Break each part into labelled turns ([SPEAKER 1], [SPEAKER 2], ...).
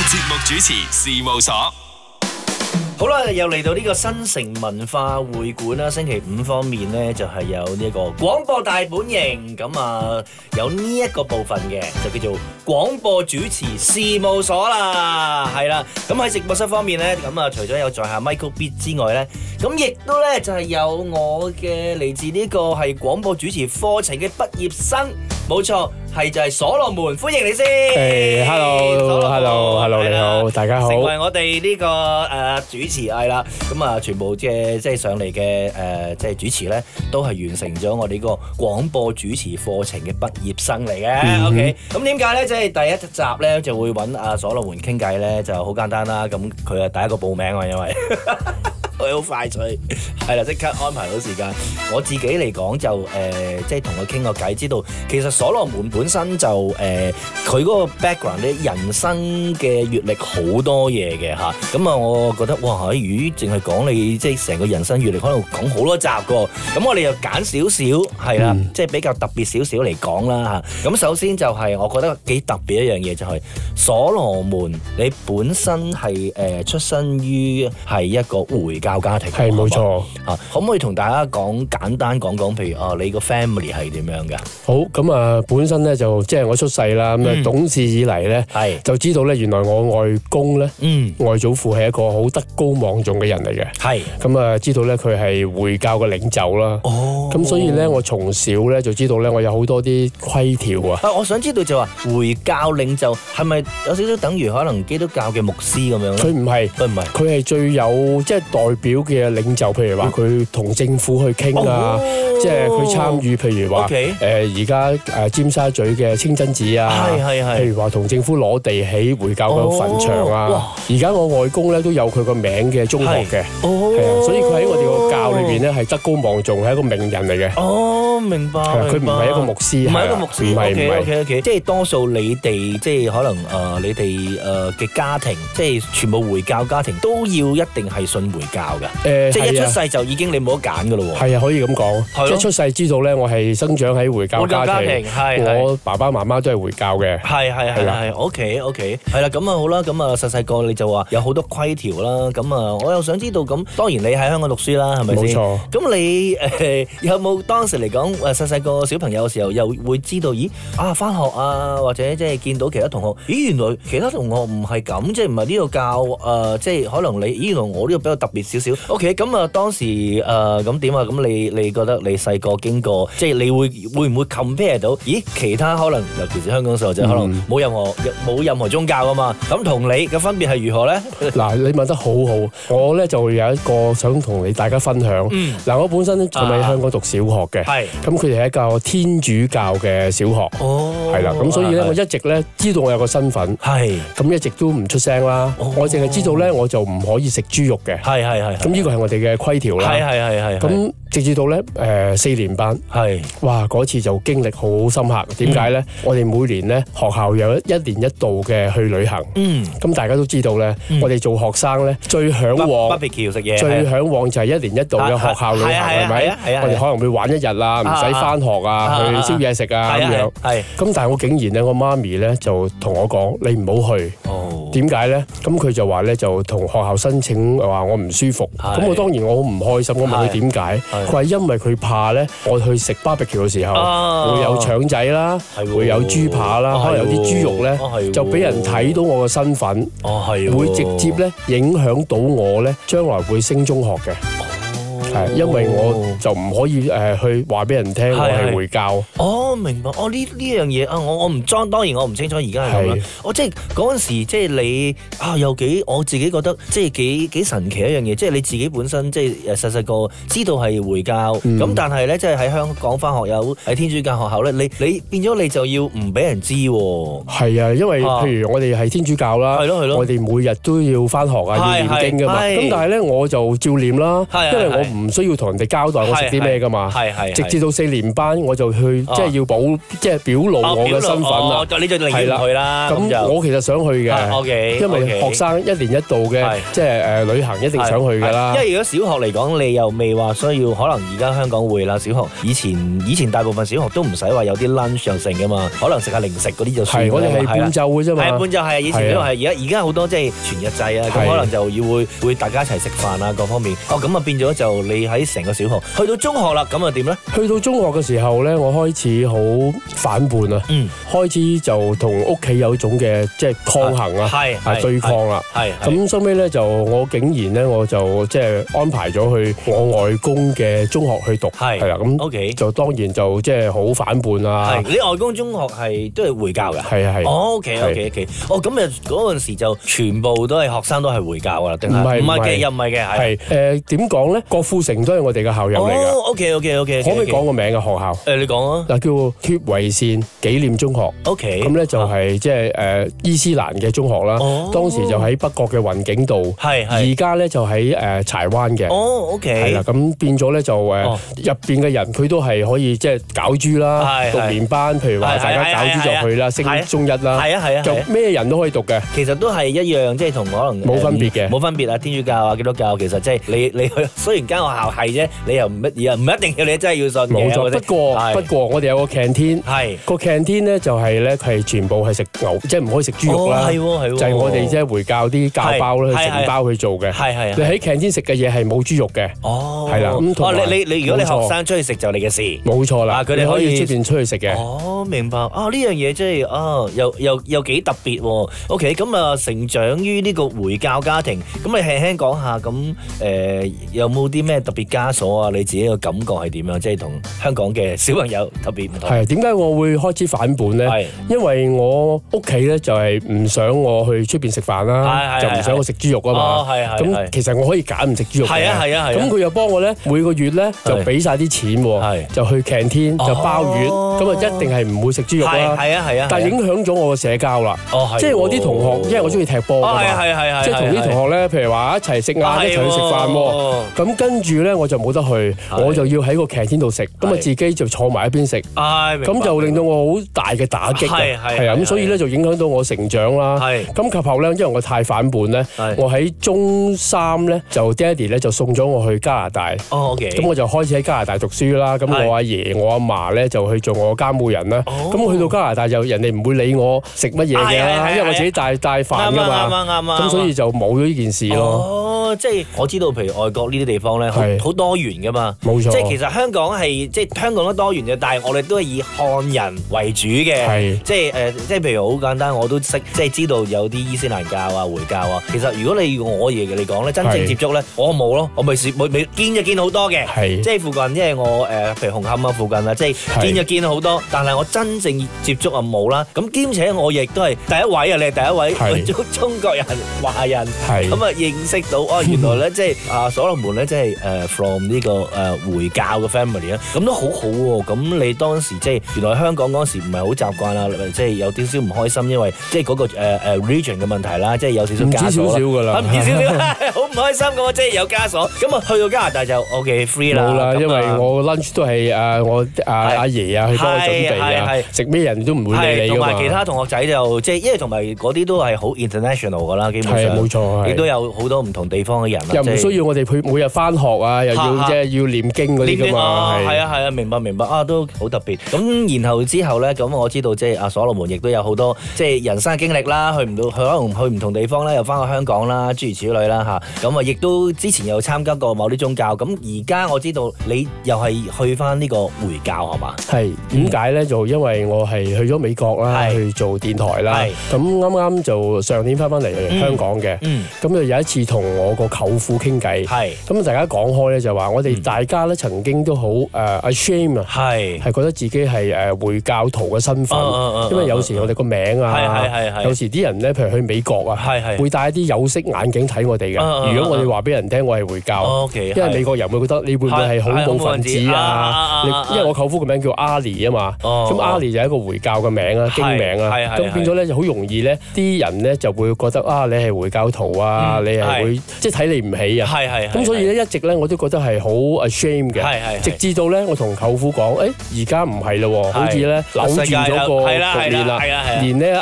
[SPEAKER 1] 節目主持事務所。
[SPEAKER 2] 好啦，又嚟到呢個新城文化會館啦。星期五方面呢，就係有呢個廣播大本營，咁啊有呢一個部分嘅，就叫做廣播主持事務所啦，係啦。咁喺直播室方面呢，咁啊除咗有在下 Michael B 之外呢，咁亦都呢就係有我嘅嚟自呢個係廣播主持課程嘅畢業生，冇錯。係就係所羅門，歡迎你先。
[SPEAKER 3] Hello，你好，大家好。
[SPEAKER 2] 成為我哋呢個主持係啦，咁啊全部即係上嚟嘅即係主持咧，都係完成咗我哋呢個廣播主持課程嘅畢業生嚟嘅。OK，咁點解咧？即係第一集咧就會揾阿所羅門傾偈咧，就好簡單啦。咁佢係第一個報名啊，因為。佢好快脆，係啦，即刻安排到時間。我自己嚟講就即係同佢傾個偈，知道其實所羅門本身就佢嗰個 background 咧，人生嘅閲歷好多嘢嘅嚇。咁啊，我覺得哇，如果淨係講你即係成個人生閲歷，可能講好多集㗎。咁我哋又揀少少係啦，即係比較特別少少嚟講啦嚇。咁首先就係我覺得幾特別一樣嘢，就係所羅門你本身係出身於係一個回教家庭，
[SPEAKER 3] 係冇錯
[SPEAKER 2] 嚇，可唔可以同大家簡單講講，譬如你個 family 係點樣嘅？
[SPEAKER 3] 好，咁啊，本身咧就即係我出世啦，咁啊懂事以嚟咧，就知道咧原來我外公咧，外祖父係一個好德高望重嘅人嚟嘅，係咁啊，知道咧佢係回教嘅領袖啦，咁所以咧我從小咧就知道咧我有好多啲規條啊。
[SPEAKER 2] 我想知道就話回教領袖係咪有少少等於可能基督教嘅牧師咁樣咧？
[SPEAKER 3] 佢唔係，佢係最有即係代表嘅領袖，譬如話佢同政府去傾啊，即係佢參與，譬如話而家尖沙咀嘅清真寺啊，譬如話同政府攞地起回教嘅墳場啊。而家我外公咧都有佢個名嘅中學嘅，係啊，所以佢喺我哋個教裏邊咧係德高望重，係一個名人嚟嘅。
[SPEAKER 2] 哦，明白。
[SPEAKER 3] 佢唔係一個牧師，
[SPEAKER 2] 唔係一個牧師，
[SPEAKER 3] 唔係。
[SPEAKER 2] OK，即係多數你哋即係可能你哋嘅家庭，即係全部回教家庭都要一定係信回教㗎。即係一出世就已經你冇得揀㗎咯喎。
[SPEAKER 3] 係啊，可以咁講。即係出世知道咧，我係生長喺回教家庭，我爸爸媽媽都係回教嘅。
[SPEAKER 2] 係。OK，係啦，咁啊好啦，咁啊細個你就話有好多規條啦，咁啊我又想知道，咁當然你喺香港讀書啦，係咪先？冇錯。咁你有冇當時嚟講細個小朋友嘅時候，又會知道返學啊，或者即係見到其他同學，原來其他同學唔係咁，即係唔係呢個教即係可能你原來我呢個比較特別少少。OK，咁啊當時咁點啊？咁你覺得你細個經過，即係你會唔會 compare 到？其他可能尤其是香港細路仔，可能冇任何宗教啊嘛。咁同你嘅分別係如何咧？
[SPEAKER 3] 嗱，你問得好好，我咧就有一個想同大家分享。嗱，我本身咧就喺香港讀小學嘅，咁佢哋係一個天主教嘅小學，係啦，咁所以咧我一直咧知道我有個身份，咁一直都唔出聲啦。我淨係知道咧我就唔可以食豬肉嘅，咁呢個係我哋嘅規條啦。咁直至到咧4年班，哇嗰次就經歷好深刻。點解咧？我哋每年咧學校有一年一度嘅去旅行，咁大家都知道咧，我哋做學生咧最嚮往最嚮往就係一年一度嘅學校旅行，係咪？我哋可能會玩一日啦，唔使返學啊，去燒嘢食啊咁樣。咁但係我竟然咧，我媽咪咧就同我講：你唔好去。點解咧？咁佢就話咧就同學校申請話我唔舒服。咁我當然我好唔開心。我問佢點解？佢話因為佢怕咧，我去食 barbecue 嘅時候會有腸仔啦，會有豬扒啦，可能有啲豬肉咧就俾人睇到我嘅身份，會直接咧影響到我咧將來會升中學嘅。係，因為我就唔可以去話俾人聽我係回教。
[SPEAKER 2] 明白。呢樣嘢啊，我唔當然我唔清楚而家係咁啦。即係嗰陣時，即係你又我自己覺得即係幾神奇一樣嘢。即係你自己本身即係細個知道係回教，咁但係咧即係喺香港返學有喺天主教學校咧，你變咗你就要唔俾人知喎。
[SPEAKER 3] 係啊，因為譬如我哋係天主教啦，我哋每日都要返學啊，要念經㗎嘛。咁但係咧我就照念啦，因為我唔唔需要同人哋交代我食啲咩㗎嘛。直至到4年班我就去即係要即係表露我嘅身份啦。
[SPEAKER 2] 你就寧願去啦。
[SPEAKER 3] 咁我其實想去嘅，因為學生1年1度嘅即係旅行一定想去㗎啦。
[SPEAKER 2] 因為如果小學嚟講，你又未話需要，可能而家香港會啦。小學以前大部分小學都唔使話有啲 lunch 又剩㗎嘛，可能食下零食嗰啲就算。
[SPEAKER 3] 我哋係半晝嘅啫嘛。
[SPEAKER 2] 半晝係以前都係，而家好多即係全日制啊，咁可能就要會大家一齊食飯啊各方面。咁啊變咗就你喺成個小學去到中學啦，咁啊點咧？
[SPEAKER 3] 去到中學嘅時候咧，我開始好反叛啊，開始就同屋企有一種嘅即係抗衡啊，對抗啦。咁收尾咧就我竟然咧我就即係安排咗去我外公嘅中學去讀，係啦咁，就當然就即係好反叛啊。
[SPEAKER 2] 你外公中學係都係回教㗎？
[SPEAKER 3] 係。
[SPEAKER 2] OK。咁啊嗰陣時就全部都係學生都係回教㗎啦，定係？唔係嘅，又唔係嘅，係
[SPEAKER 3] 點講咧？郭富城都係我哋嘅校友嚟㗎。
[SPEAKER 2] OK。
[SPEAKER 3] 可唔可以講個名嘅學校？
[SPEAKER 2] 你講啊。
[SPEAKER 3] 嗱，叫脫維善紀念中學。
[SPEAKER 2] OK。
[SPEAKER 3] 咁咧就係即係伊斯蘭嘅中學啦。當時就喺北角嘅雲景道。而家咧就喺柴灣嘅。
[SPEAKER 2] OK。
[SPEAKER 3] 係啦，咁變咗咧就入邊嘅人佢都係可以即係搞豬啦，讀年班，譬如話大家搞豬就去啦，升中一啦，就咩人都可以讀嘅。
[SPEAKER 2] 其實都係一樣，即係同可能
[SPEAKER 3] 冇分別嘅，
[SPEAKER 2] 冇分別啊！天主教啊、基督教，其實即係你去，雖然間學校係啫，你又唔一定要你真係要信嘅。
[SPEAKER 3] 冇錯，不過我哋有個 canteen，個 canteen 咧就係咧佢係全部係食牛，即係唔可以食豬肉啦。就係我哋即係回教啲教包咧，成包去做嘅。你喺 canteen 食嘅嘢係冇豬肉嘅。係啦。咁同埋
[SPEAKER 2] 你如果你學生出去食就你嘅事。
[SPEAKER 3] 冇錯啦，
[SPEAKER 2] 佢哋可以
[SPEAKER 3] 出邊出去食嘅。
[SPEAKER 2] 明白。呢樣嘢即係又幾特別喎。OK， 咁啊成長於呢個回教家庭，咁你輕輕講下，咁有冇啲咩特別枷鎖啊？你自己嘅感覺係點樣？即係同香港嘅小朋友特別唔同。
[SPEAKER 3] 係點解我會開始反叛咧？因為我屋企咧就係唔想我去出邊食飯啦，就唔想我食豬肉啊嘛。咁其實我可以揀唔食豬肉嘅。咁佢又幫我咧每個月咧就俾晒啲錢喎，就去 canteen 就包月，咁啊一定係唔會食豬肉啦。但係影響咗我嘅社交啦。即係我啲同學，因為我中意踢波㗎嘛，即係同啲同學咧，譬如話一齊食晏，一齊去食飯喎。咁跟住咧，我就冇得去，我就要喺個 canteen 度食，咁啊自己就坐埋一邊食。咁就令到我好大嘅打擊嘅，係啊，咁所以咧就影響到我成長啦。咁及後咧，因為我太反叛咧，我喺中3咧就爹哋咧就送咗我去加拿大。咁我就開始喺加拿大讀書啦。咁我阿爺、我阿嫲咧就去做我監護人啦。咁去到加拿大就人哋唔會理我食乜嘢嘅啦，因為我自己帶飯㗎嘛。咁所以就冇咗呢件事咯。
[SPEAKER 2] 即係我知道，譬如外國呢啲地方咧，好多元㗎嘛。
[SPEAKER 3] 冇錯。
[SPEAKER 2] 即係其實香港係即係香港都多元嘅，但係我哋都係以漢人為主嘅。即係譬如好簡單，我都識即係知道有啲伊斯蘭教啊、回教啊。其實如果你要我爺嚟講咧，真正接觸咧，我冇咯，我未見就見好多嘅。即係附近，因為我譬如紅磡啊附近啊，即係見就見好多，但係我真正接觸啊冇啦。咁兼且我亦都係第一位啊！你係第一位中國人、華人咁啊，認識到原來咧即係所羅門咧即係from 呢個回教嘅 family 啊，咁都好好喎。咁你當時即係原來香港嗰時唔係好習慣啦，即係有啲少唔開心，因為即係嗰個region 嘅問題啦，即係有少少枷鎖。唔知少少㗎啦，唔知少少，好唔開心咁啊！即係有枷鎖。咁啊去到加拿大就 OK free 啦。
[SPEAKER 3] 冇啦，因為我 lunch 都係我阿爺啊去幫我準備啊，食咩人都唔會理你㗎嘛。
[SPEAKER 2] 同埋其他同學仔就即係因為同埋嗰啲都係好 international 㗎啦，基本上
[SPEAKER 3] 冇錯，
[SPEAKER 2] 亦都有好多唔同地方嘅人。
[SPEAKER 3] 又唔需要我哋每日翻學啊，又要即係要念經嗰啲㗎嘛。
[SPEAKER 2] 係啊，明白啊，都好特別。咁然後之後咧，咁我知道即係阿所羅門亦都有好多即係人生嘅經歷啦，去可能去唔同地方咧，又翻去香港啦，諸如此類啦嚇。咁啊，亦都之前有參加過某啲宗教。咁而家我知道你又係去翻呢個回教係嘛？係
[SPEAKER 3] 點解咧？就因為我係去咗美國啦，去做電台啦。咁啱啱就上年翻嚟香港嘅。咁就有一次同我個舅父傾偈。咁大家講開咧，就話我哋大家咧曾經都好ashamed 啊，係覺得自己係回教徒嘅身份，因為有時我哋個名啊，有時啲人咧，譬如去美國啊，會戴一啲有色眼鏡睇我哋嘅。如果我哋話俾人聽我係回教，因為美國人會覺得你會唔會係恐怖分子啊？因為我舅父個名叫阿里啊嘛，咁阿里就係一個回教嘅名啊，經名啊，咁變咗咧就好容易咧，啲人咧就會覺得啊，你係回教徒啊，你係會即即係睇你唔起啊。
[SPEAKER 2] 係。
[SPEAKER 3] 咁所以咧一直咧我都覺得係好 ashamed 嘅。
[SPEAKER 2] 係。
[SPEAKER 3] 直至到咧我同舅父講，而家唔係咯喎，好似咧扭轉咗個局面啦。連咧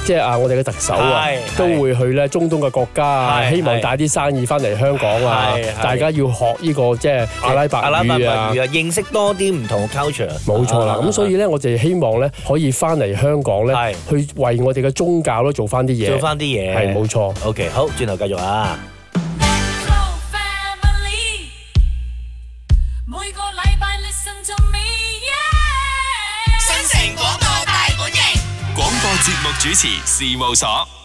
[SPEAKER 3] 即係我哋嘅特首啊，都會去咧中東嘅國家啊，希望帶啲生意翻嚟香港啊。大家要學呢個即係阿拉伯語啊，
[SPEAKER 2] 認識多啲唔同嘅 culture。
[SPEAKER 3] 冇錯啦，咁所以咧我哋希望咧可以翻嚟香港咧，去為我哋嘅宗教咧做翻啲嘢。係冇錯。
[SPEAKER 2] OK， 好，轉頭繼續啊！
[SPEAKER 1] 新城廣播大本營，廣播節目主持事務所。